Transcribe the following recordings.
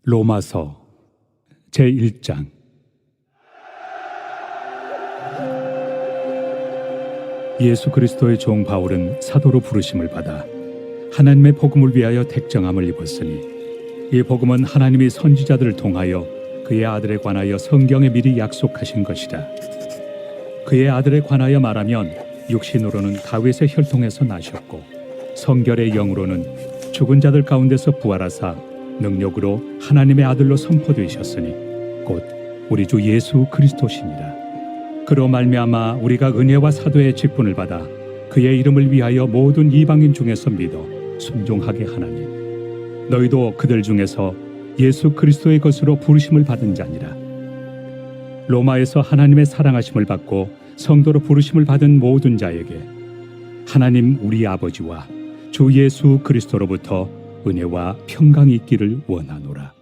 로마서 제1장. 예수 그리스도의 종 바울은 사도로 부르심을 받아 하나님의 복음을 위하여 택정함을 입었으니, 이 복음은 하나님이 선지자들을 통하여 그의 아들에 관하여 성경에 미리 약속하신 것이라. 그의 아들에 관하여 말하면 육신으로는 다윗의 혈통에서 나셨고, 성결의 영으로는 죽은 자들 가운데서 부활하사 능력으로 하나님의 아들로 선포되셨으니 곧 우리 주 예수 그리스도시니라. 그로 말미암아 우리가 은혜와 사도의 직분을 받아 그의 이름을 위하여 모든 이방인 중에서 믿어 순종하게 하나니, 너희도 그들 중에서 예수 그리스도의 것으로 부르심을 받은 자니라. 로마에서 하나님의 사랑하심을 받고 성도로 부르심을 받은 모든 자에게 하나님 우리 아버지와 주 예수 그리스도로부터 은혜와 평강이 있기를 원하노라.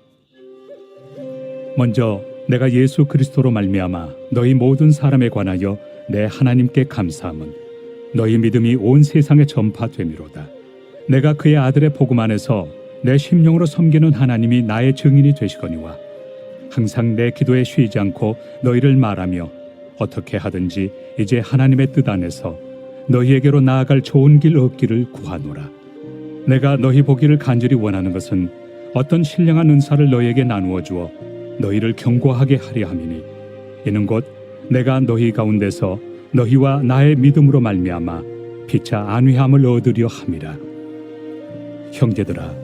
먼저 내가 예수 그리스도로 말미암아 너희 모든 사람에 관하여 내 하나님께 감사함은 너희 믿음이 온 세상에 전파됨이로다. 내가 그의 아들의 복음 안에서 내 심령으로 섬기는 하나님이 나의 증인이 되시거니와, 항상 내 기도에 쉬지 않고 너희를 말하며 어떻게 하든지 이제 하나님의 뜻 안에서 너희에게로 나아갈 좋은 길 얻기를 구하노라. 내가 너희 보기를 간절히 원하는 것은 어떤 신령한 은사를 너희에게 나누어 주어 너희를 경고하게 하려 함이니, 이는 곧 내가 너희 가운데서 너희와 나의 믿음으로 말미암아 피차 안위함을 얻으려 함이라. 형제들아,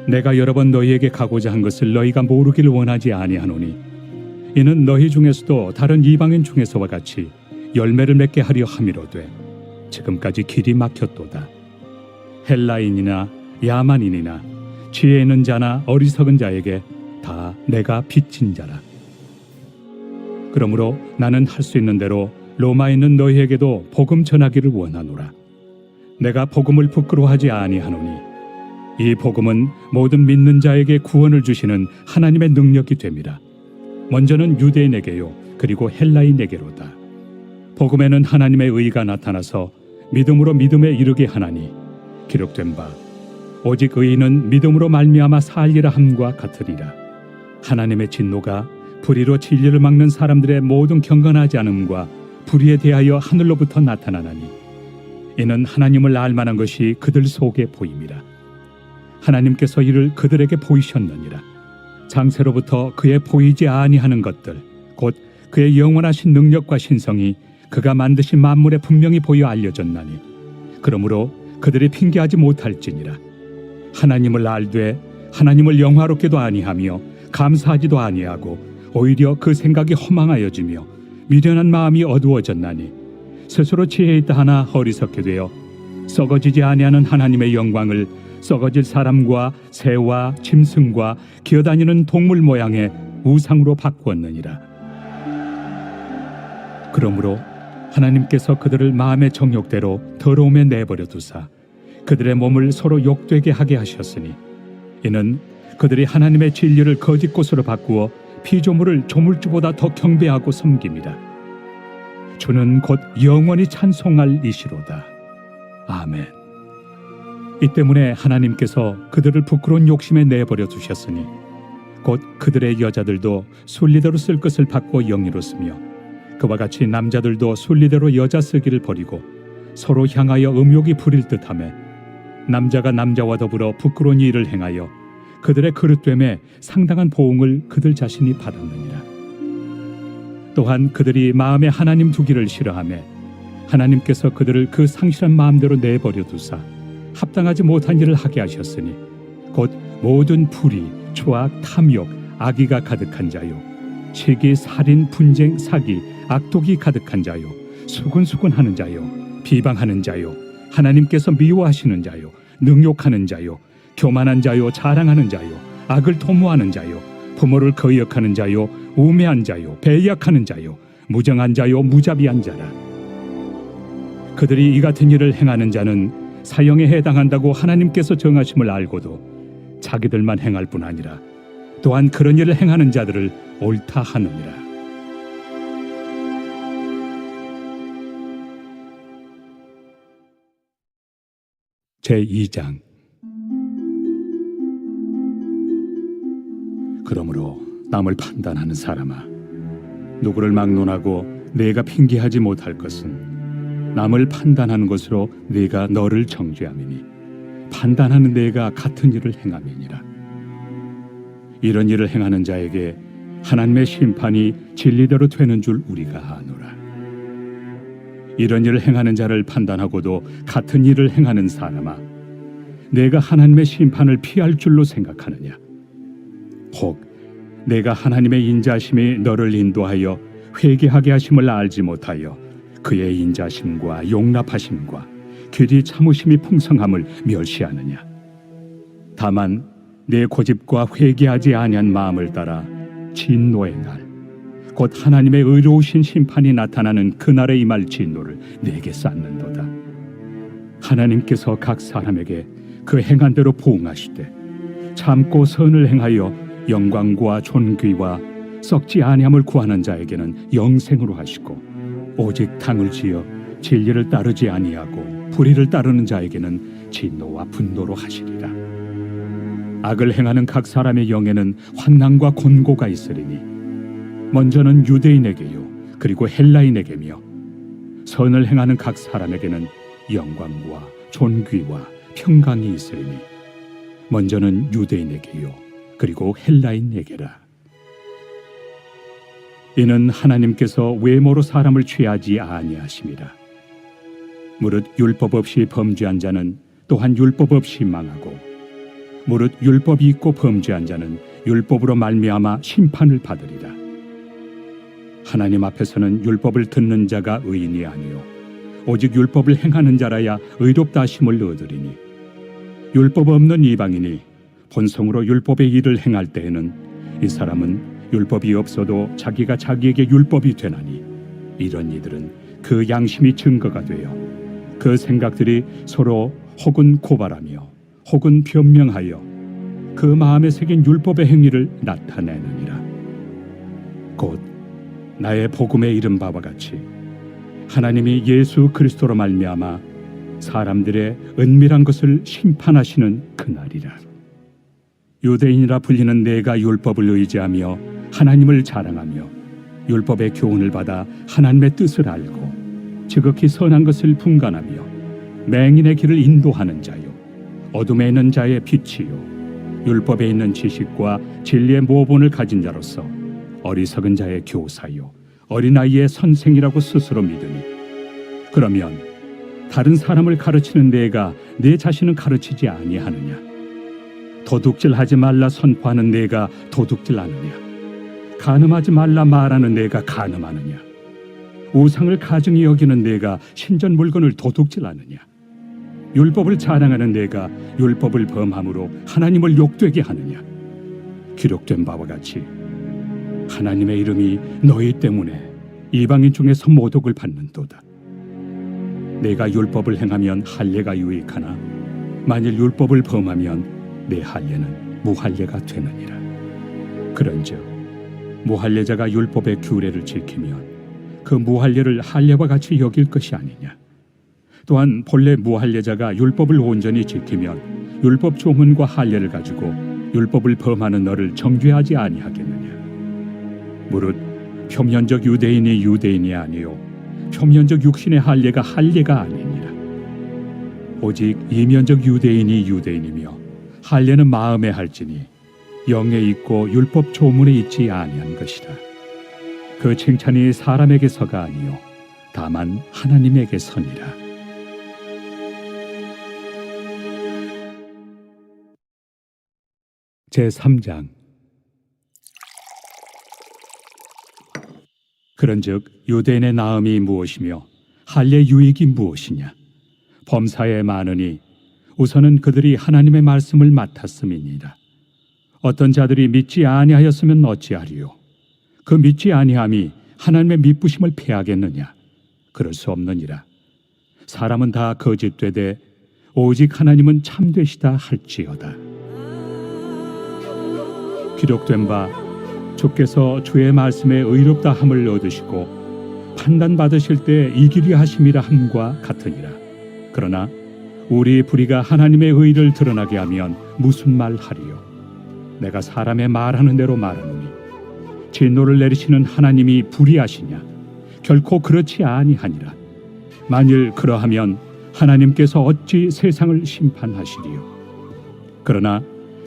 내가 여러 번 너희에게 가고자 한 것을 너희가 모르기를 원하지 아니하노니, 이는 너희 중에서도 다른 이방인 중에서와 같이 열매를 맺게 하려 함이로되 지금까지 길이 막혔도다. 헬라인이나 야만인이나 지혜 있는 자나 어리석은 자에게 다 내가 빚진 자라. 그러므로 나는 할 수 있는 대로 로마에 있는 너희에게도 복음 전하기를 원하노라. 내가 복음을 부끄러워하지 아니하노니, 이 복음은 모든 믿는 자에게 구원을 주시는 하나님의 능력이 됨이라. 먼저는 유대인에게요, 그리고 헬라인에게로다. 복음에는 하나님의 의가 나타나서 믿음으로 믿음에 이르게 하나니, 기록된 바 오직 의인은 믿음으로 말미암아 살리라 함과 같으리라. 하나님의 진노가 불의로 진리를 막는 사람들의 모든 경건하지 않음과 불의에 대하여 하늘로부터 나타나나니, 이는 하나님을 알만한 것이 그들 속에 보임이라. 하나님께서 이를 그들에게 보이셨느니라. 장세로부터 그의 보이지 아니하는 것들, 곧 그의 영원하신 능력과 신성이 그가 만드신 만물에 분명히 보여 알려졌나니, 그러므로 그들이 핑계하지 못할지니라. 하나님을 알되 하나님을 영화롭게도 아니하며 감사하지도 아니하고 오히려 그 생각이 허망하여지며 미련한 마음이 어두워졌나니, 스스로 지혜 있다 하나 어리석게 되어 썩어지지 아니하는 하나님의 영광을 썩어질 사람과 새와 짐승과 기어다니는 동물 모양의 우상으로 바꾸었느니라. 그러므로 하나님께서 그들을 마음의 정욕대로 더러움에 내버려 두사 그들의 몸을 서로 욕되게 하게 하셨으니, 이는 그들이 하나님의 진리를 거짓 것으로 바꾸어 피조물을 조물주보다 더 경배하고 섬깁니다. 주는 곧 영원히 찬송할 이시로다. 아멘. 이 때문에 하나님께서 그들을 부끄러운 욕심에 내버려 두셨으니, 곧 그들의 여자들도 순리대로 쓸 것을 바꾸어 영리로 쓰며, 그와 같이 남자들도 순리대로 여자 쓰기를 버리고 서로 향하여 음욕이 부릴 듯하며, 남자가 남자와 더불어 부끄러운 일을 행하여 그들의 그릇됨에 상당한 보응을 그들 자신이 받았느니라. 또한 그들이 마음에 하나님 두기를 싫어하며 하나님께서 그들을 그 상실한 마음대로 내버려 두사 합당하지 못한 일을 하게 하셨으니, 곧 모든 불의, 추악, 탐욕, 악의가 가득한 자요, 시기, 살인, 분쟁, 사기, 악독이 가득한 자요, 수군수군하는 자요, 비방하는 자요, 하나님께서 미워하시는 자요, 능욕하는 자요, 교만한 자요, 자랑하는 자요, 악을 도모하는 자요, 부모를 거역하는 자요, 우매한 자요, 배약하는 자요, 무정한 자요, 무자비한 자라. 그들이 이 같은 일을 행하는 자는 사형에 해당한다고 하나님께서 정하심을 알고도 자기들만 행할 뿐 아니라 또한 그런 일을 행하는 자들을 옳다 하느니라. 제2장. 그러므로 남을 판단하는 사람아, 누구를 막론하고 내가 핑계하지 못할 것은 남을 판단하는 것으로 네가 너를 정죄함이니 판단하는 내가 같은 일을 행함이니라. 이런 일을 행하는 자에게 하나님의 심판이 진리대로 되는 줄 우리가 아노라. 이런 일을 행하는 자를 판단하고도 같은 일을 행하는 사람아, 내가 하나님의 심판을 피할 줄로 생각하느냐? 혹 내가 하나님의 인자심이 너를 인도하여 회개하게 하심을 알지 못하여 그의 인자심과 용납하심과 길이 참으심이 풍성함을 멸시하느냐? 다만 내 고집과 회개하지 아니한 마음을 따라 진노의 날, 곧 하나님의 의로우신 심판이 나타나는 그날에 임할 진노를 내게 쌓는도다. 하나님께서 각 사람에게 그 행한 대로 보응하시되 참고 선을 행하여 영광과 존귀와 썩지 아니함을 구하는 자에게는 영생으로 하시고, 오직 당을 지어 진리를 따르지 아니하고 불의를 따르는 자에게는 진노와 분노로 하시리라. 악을 행하는 각 사람의 영에는 환난과 곤고가 있으리니 먼저는 유대인에게요 그리고 헬라인에게며, 선을 행하는 각 사람에게는 영광과 존귀와 평강이 있으리니 먼저는 유대인에게요 그리고 헬라인에게라. 이는 하나님께서 외모로 사람을 취하지 아니하심이라. 무릇 율법 없이 범죄한 자는 또한 율법 없이 망하고, 무릇 율법이 있고 범죄한 자는 율법으로 말미암아 심판을 받으리라. 하나님 앞에서는 율법을 듣는 자가 의인이 아니요 오직 율법을 행하는 자라야 의롭다 하심을 얻으리니, 율법 없는 이방인이 본성으로 율법의 일을 행할 때에는 이 사람은 율법이 없어도 자기가 자기에게 율법이 되나니, 이런 이들은 그 양심이 증거가 되어 그 생각들이 서로 혹은 고발하며 혹은 변명하여 그 마음에 새긴 율법의 행위를 나타내느니라. 곧 나의 복음에 이른 바와 같이 하나님이 예수 그리스도로 말미암아 사람들의 은밀한 것을 심판하시는 그날이라. 유대인이라 불리는 내가 율법을 의지하며 하나님을 자랑하며 율법의 교훈을 받아 하나님의 뜻을 알고 지극히 선한 것을 분간하며 맹인의 길을 인도하는 자요 어둠에 있는 자의 빛이요 율법에 있는 지식과 진리의 모본을 가진 자로서 어리석은 자의 교사요 어린아이의 선생이라고 스스로 믿으니, 그러면 다른 사람을 가르치는 내가 내 자신을 가르치지 아니하느냐? 도둑질하지 말라 선포하는 내가 도둑질하느냐? 간음하지 말라 말하는 내가 간음하느냐? 우상을 가증히 여기는 내가 신전 물건을 도둑질하느냐? 율법을 자랑하는 내가 율법을 범함으로 하나님을 욕되게 하느냐? 기록된 바와 같이 하나님의 이름이 너희 때문에 이방인 중에서 모독을 받는도다. 내가 율법을 행하면 할례가 유익하나 만일 율법을 범하면 내 할례는 무할례가 되느니라. 그런즉 무할례자가 율법의 규례를 지키면 그 무할례를 할례와 같이 여길 것이 아니냐? 또한 본래 무할례자가 율법을 온전히 지키면 율법 조문과 할례를 가지고 율법을 범하는 너를 정죄하지 아니하겠느냐? 무릇 표면적 유대인이 유대인이 아니요 표면적 육신의 할례가 할례가 아니니라. 오직 이면적 유대인이 유대인이며 할례는 마음에 할지니 영에 있고 율법 조문에 있지 아니한 것이라. 그 칭찬이 사람에게서가 아니요 다만 하나님에게서니라. 제3장. 그런즉 유대인의 나음이 무엇이며 할례 유익이 무엇이냐? 범사에 많으니 우선은 그들이 하나님의 말씀을 맡았음이니라. 어떤 자들이 믿지 아니하였으면 어찌하리요? 그 믿지 아니함이 하나님의 미쁘심을 패하겠느냐? 그럴 수 없느니라. 사람은 다 거짓되되 오직 하나님은 참되시다 할지어다. 기록된 바 주께서 주의 말씀에 의롭다 함을 얻으시고 판단받으실 때 이기리 하심이라 함과 같으니라. 그러나 우리 불의가 하나님의 의를 드러나게 하면 무슨 말 하리요? 내가 사람의 말하는 대로 말하노니 진노를 내리시는 하나님이 불의하시냐? 결코 그렇지 아니하니라. 만일 그러하면 하나님께서 어찌 세상을 심판하시리요? 그러나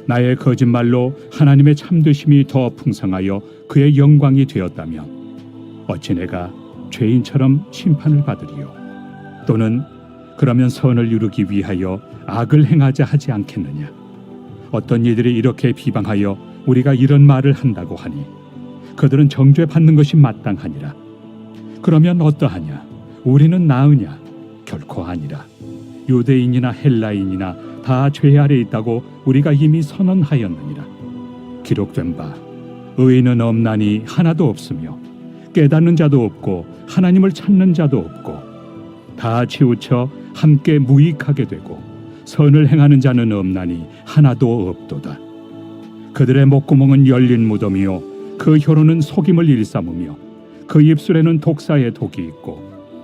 나의 거짓말로 하나님의 참되심이 더 풍성하여 그의 영광이 되었다면 어찌 내가 죄인처럼 심판을 받으리요? 또는 그러면 선을 이루기 위하여 악을 행하자 하지 않겠느냐? 어떤 이들이 이렇게 비방하여 우리가 이런 말을 한다고 하니 그들은 정죄받는 것이 마땅하니라. 그러면 어떠하냐? 우리는 나으냐? 결코 아니라. 유대인이나 헬라인이나 다 죄 아래 있다고 우리가 이미 선언하였느니라. 기록된 바 의인은 없나니 하나도 없으며 깨닫는 자도 없고 하나님을 찾는 자도 없고 다 치우쳐 함께 무익하게 되고 선을 행하는 자는 없나니 하나도 없도다. 그들의 목구멍은 열린 무덤이요 그 혀로는 속임을 일삼으며 그 입술에는 독사의 독이 있고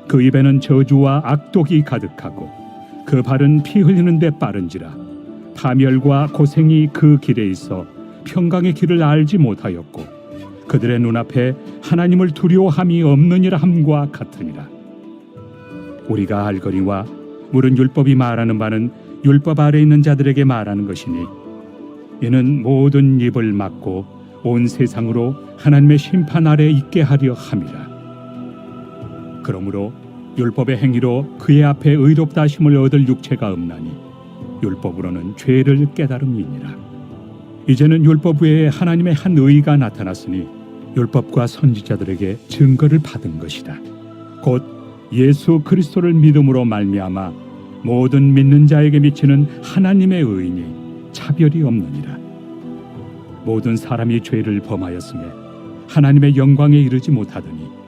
그 입에는 저주와 악독이 가득하고 그 발은 피 흘리는 데 빠른지라. 파멸과 고생이 그 길에 있어 평강의 길을 알지 못하였고 그들의 눈앞에 하나님을 두려워함이 없느니라 함과 같으니라. 우리가 알거니와 물은 율법이 말하는 바는 율법 아래 있는 자들에게 말하는 것이니 이는 모든 입을 막고 온 세상으로 하나님의 심판 아래 있게 하려 함이라. 그러므로 율법의 행위로 그의 앞에 의롭다 하심을 얻을 육체가 없나니 율법으로는 죄를 깨달음이니라. 이제는 율법 외에 하나님의 한 의가 나타났으니 율법과 선지자들에게 증거를 받은 것이다. 곧 예수 그리스도를 믿음으로 말미암아 모든 믿는 자에게 미치는 하나님의 의인이 차별이 없느니라. 모든 사람이 죄를 범하였음에 하나님의 영광에 이르지 못하더니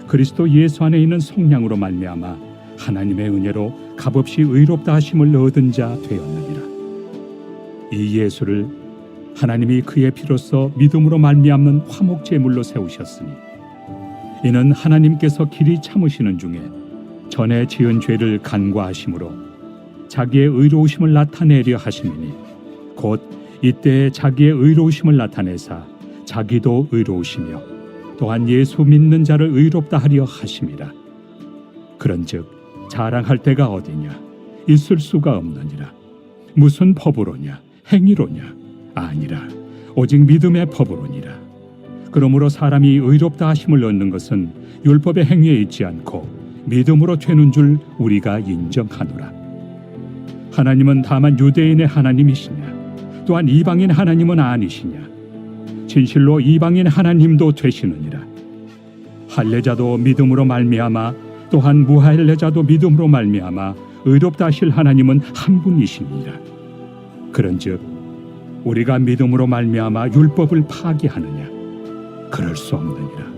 그리스도 예수 안에 있는 속량으로 말미암아 하나님의 은혜로 값없이 의롭다 하심을 얻은 자 되었느니라. 이 예수를 하나님이 그의 피로써 믿음으로 말미암는 화목 제물로 세우셨으니 이는 하나님께서 길이 참으시는 중에 전에 지은 죄를 간과하심으로 자기의 의로우심을 나타내려 하심이니 곧 이때 자기의 의로우심을 나타내사 자기도 의로우시며 또한 예수 믿는 자를 의롭다 하려 하심이라. 그런즉 자랑할 데가 어디냐? 있을 수가 없느니라. 무슨 법으로냐? 행위로냐? 아니라 오직 믿음의 법으로니라. 그러므로 사람이 의롭다 하심을 얻는 것은 율법의 행위에 있지 않고 믿음으로 되는 줄 우리가 인정하노라. 하나님은 다만 유대인의 하나님이시냐? 또한 이방인 하나님은 아니시냐? 진실로 이방인 하나님도 되시느니라. 할례자도 믿음으로 말미암아 또한 무할례자도 믿음으로 말미암아 의롭다 하실 하나님은 한 분이시니라. 그런즉 우리가 믿음으로 말미암아 율법을 파기하느냐? 그럴 수 없느니라.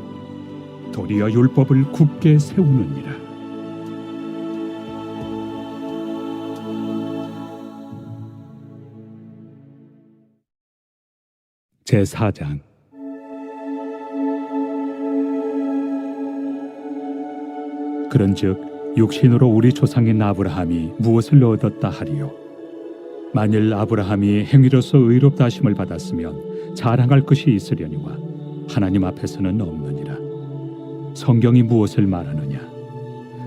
도리어 율법을 굳게 세우느니라. 제4장. 그런즉 육신으로 우리 조상인 아브라함이 무엇을 얻었다 하리요? 만일 아브라함이 행위로서 의롭다 하심을 받았으면 자랑할 것이 있으려니와 하나님 앞에서는 없느니라. 성경이 무엇을 말하느냐?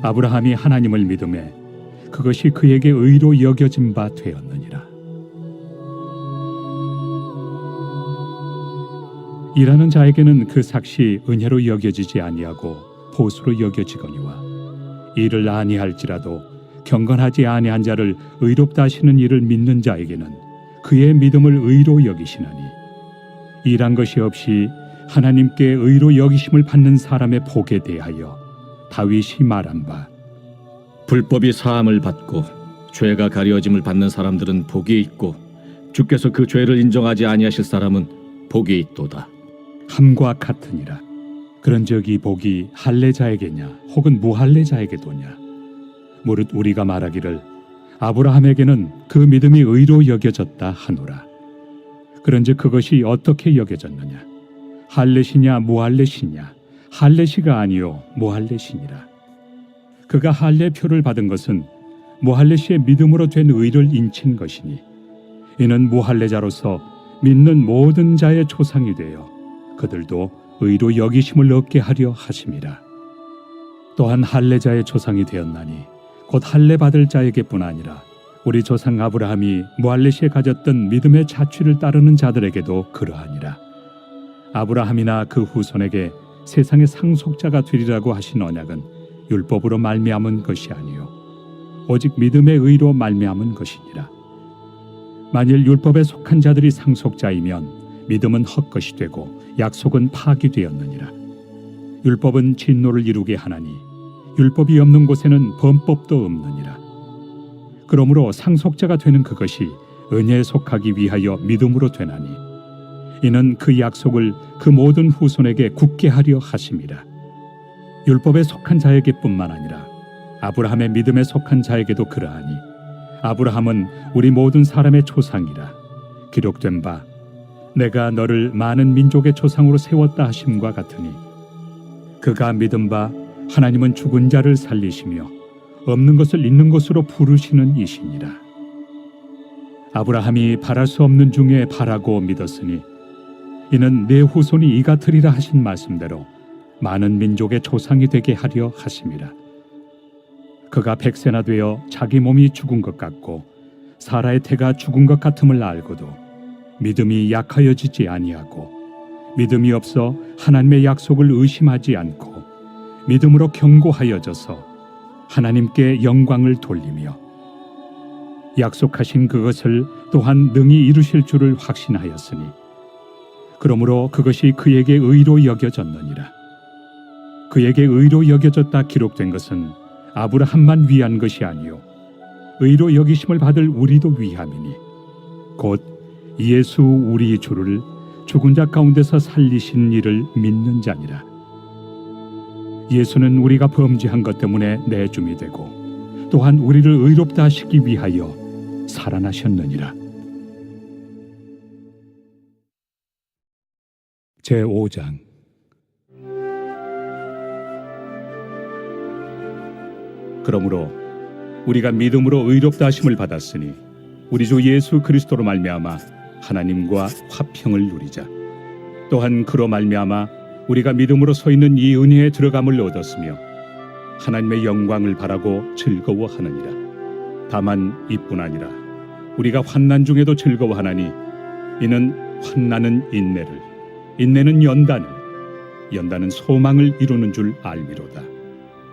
아브라함이 하나님을 믿음에 그것이 그에게 의로 여겨진 바 되었느니라. 일하는 자에게는 그 삭시 은혜로 여겨지지 아니하고 보수로 여겨지거니와 일을 아니할지라도 경건하지 아니한 자를 의롭다 하시는 일을 믿는 자에게는 그의 믿음을 의로 여기시나니 일한 것이 없이 하나님께 의로 여기심을 받는 사람의 복에 대하여 다윗이 말한 바 불법이 사함을 받고 죄가 가려짐을 받는 사람들은 복이 있고 주께서 그 죄를 인정하지 아니하실 사람은 복이 있도다 함과 같으니라. 그런즉 이 복이 할례자에게냐 혹은 무할례자에게도냐? 무릇 우리가 말하기를 아브라함에게는 그 믿음이 의로 여겨졌다 하노라. 그런즉 그것이 어떻게 여겨졌느냐? 할례시냐 무할례시냐? 할례시가 아니요 무할례시니라. 그가 할례표를 받은 것은 무할례시의 믿음으로 된 의를 인친 것이니 이는 무할례자로서 믿는 모든 자의 조상이 되어 그들도 의로 여기심을 얻게 하려 하심이라. 또한 할례자의 조상이 되었나니 곧 할례 받을 자에게뿐 아니라 우리 조상 아브라함이 무할레시에 가졌던 믿음의 자취를 따르는 자들에게도 그러하니라. 아브라함이나 그 후손에게 세상의 상속자가 되리라고 하신 언약은 율법으로 말미암은 것이 아니요 오직 믿음의 의로 말미암은 것이니라. 만일 율법에 속한 자들이 상속자이면 믿음은 헛것이 되고 약속은 파기되었느니라. 율법은 진노를 이루게 하나니 율법이 없는 곳에는 범법도 없느니라. 그러므로 상속자가 되는 그것이 은혜에 속하기 위하여 믿음으로 되나니 이는 그 약속을 그 모든 후손에게 굳게 하려 하심이라. 율법에 속한 자에게뿐만 아니라 아브라함의 믿음에 속한 자에게도 그러하니 아브라함은 우리 모든 사람의 조상이라. 기록된 바 내가 너를 많은 민족의 조상으로 세웠다 하심과 같으니 그가 믿은 바 하나님은 죽은 자를 살리시며 없는 것을 있는 것으로 부르시는 이시니라. 아브라함이 바랄 수 없는 중에 바라고 믿었으니 이는 내 후손이 이 같으리라 하신 말씀대로 많은 민족의 조상이 되게 하려 하심이라. 그가 100세나 되어 자기 몸이 죽은 것 같고 사라의 태가 죽은 것 같음을 알고도 믿음이 약하여지지 아니하고 믿음이 없어 하나님의 약속을 의심하지 않고 믿음으로 견고하여져서 하나님께 영광을 돌리며 약속하신 그것을 또한 능히 이루실 줄을 확신하였으니 그러므로 그것이 그에게 의로 여겨졌느니라. 그에게 의로 여겨졌다 기록된 것은 아브라함만 위한 것이 아니요 의로 여기심을 받을 우리도 위함이니 곧 예수 우리 주를 죽은 자 가운데서 살리신 이를 믿는 자니라. 예수는 우리가 범죄한 것 때문에 내줌이 되고 또한 우리를 의롭다 하시기 위하여 살아나셨느니라. 제5장. 그러므로 우리가 믿음으로 의롭다 하심을 받았으니 우리 주 예수 그리스도로 말미암아 하나님과 화평을 누리자. 또한 그로 말미암아 우리가 믿음으로 서 있는 이 은혜에 들어감을 얻었으며 하나님의 영광을 바라고 즐거워하느니라. 다만 이뿐 아니라 우리가 환난 중에도 즐거워하나니 이는 환난은 인내를, 인내는 연단을, 연단은 소망을 이루는 줄 알미로다.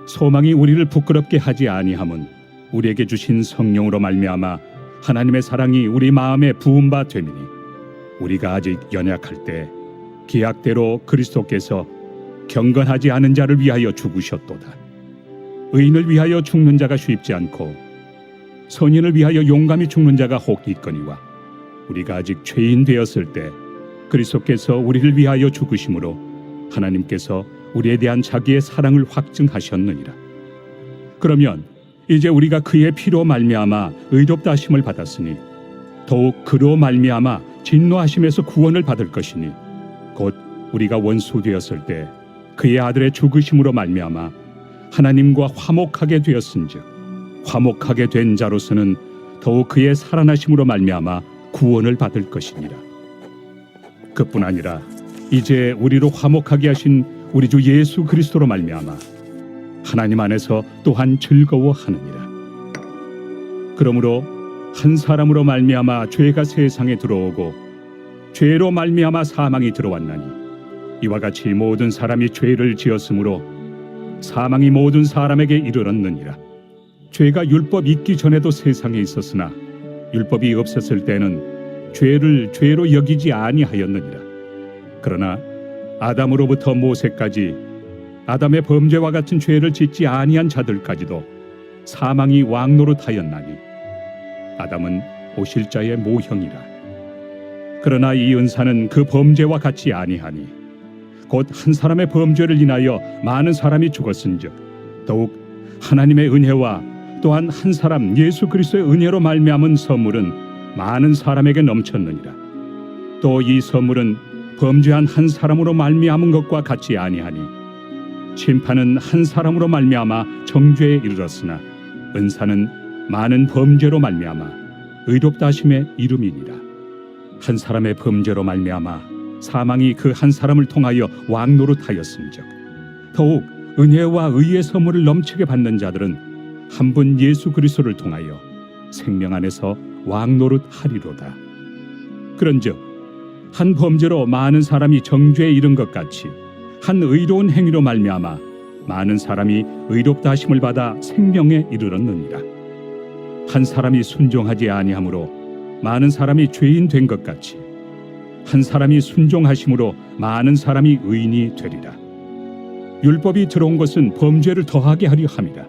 소망이 우리를 부끄럽게 하지 아니함은 우리에게 주신 성령으로 말미암아 하나님의 사랑이 우리 마음에 부은 바 됨이니 우리가 아직 연약할 때 기약대로 그리스도께서 경건하지 않은 자를 위하여 죽으셨도다. 의인을 위하여 죽는 자가 쉽지 않고 선인을 위하여 용감히 죽는 자가 혹 있거니와 우리가 아직 죄인 되었을 때 그리스도께서 우리를 위하여 죽으심으로 하나님께서 우리에 대한 자기의 사랑을 확증하셨느니라. 그러면 이제 우리가 그의 피로 말미암아 의롭다 하심을 받았으니 더욱 그로 말미암아 진노하심에서 구원을 받을 것이니 곧 우리가 원수 되었을 때 그의 아들의 죽으심으로 말미암아 하나님과 화목하게 되었은즉 화목하게 된 자로서는 더욱 그의 살아나심으로 말미암아 구원을 받을 것이니라. 그뿐 아니라 이제 우리로 화목하게 하신 우리 주 예수 그리스도로 말미암아 하나님 안에서 또한 즐거워하느니라. 그러므로 한 사람으로 말미암아 죄가 세상에 들어오고 죄로 말미암아 사망이 들어왔나니 이와 같이 모든 사람이 죄를 지었으므로 사망이 모든 사람에게 이르렀느니라. 죄가 율법 있기 전에도 세상에 있었으나 율법이 없었을 때는 죄를 죄로 여기지 아니하였느니라. 그러나 아담으로부터 모세까지 아담의 범죄와 같은 죄를 짓지 아니한 자들까지도 사망이 왕노릇하였나니 아담은 오실 자의 모형이라. 그러나 이 은사는 그 범죄와 같지 아니하니 곧 한 사람의 범죄를 인하여 많은 사람이 죽었은즉 더욱 하나님의 은혜와 또한 한 사람 예수 그리스도의 은혜로 말미암은 선물은 많은 사람에게 넘쳤느니라. 또 이 선물은 범죄한 한 사람으로 말미암은 것과 같지 아니하니 심판은 한 사람으로 말미암아 정죄에 이르렀으나 은사는 많은 범죄로 말미암아 의롭다 하심의 이름이니라. 한 사람의 범죄로 말미암아 사망이 그 한 사람을 통하여 왕노릇하였음즉 더욱 은혜와 의의 선물을 넘치게 받는 자들은 한 분 예수 그리스도를 통하여 생명 안에서 왕노릇하리로다. 그런즉 한 범죄로 많은 사람이 정죄에 이른 것 같이 한 의로운 행위로 말미암아 많은 사람이 의롭다 하심을 받아 생명에 이르렀느니라. 한 사람이 순종하지 아니함으로 많은 사람이 죄인 된 것 같이 한 사람이 순종하심으로 많은 사람이 의인이 되리라. 율법이 들어온 것은 범죄를 더하게 하려 함이라.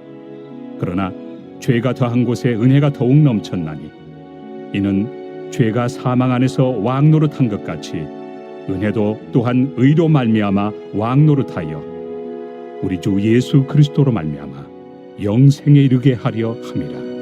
그러나 죄가 더한 곳에 은혜가 더욱 넘쳤나니 이는 죄가 사망 안에서 왕노릇한 것 같이 은혜도 또한 의로 말미암아 왕노릇하여 우리 주 예수 그리스도로 말미암아 영생에 이르게 하려 함이라.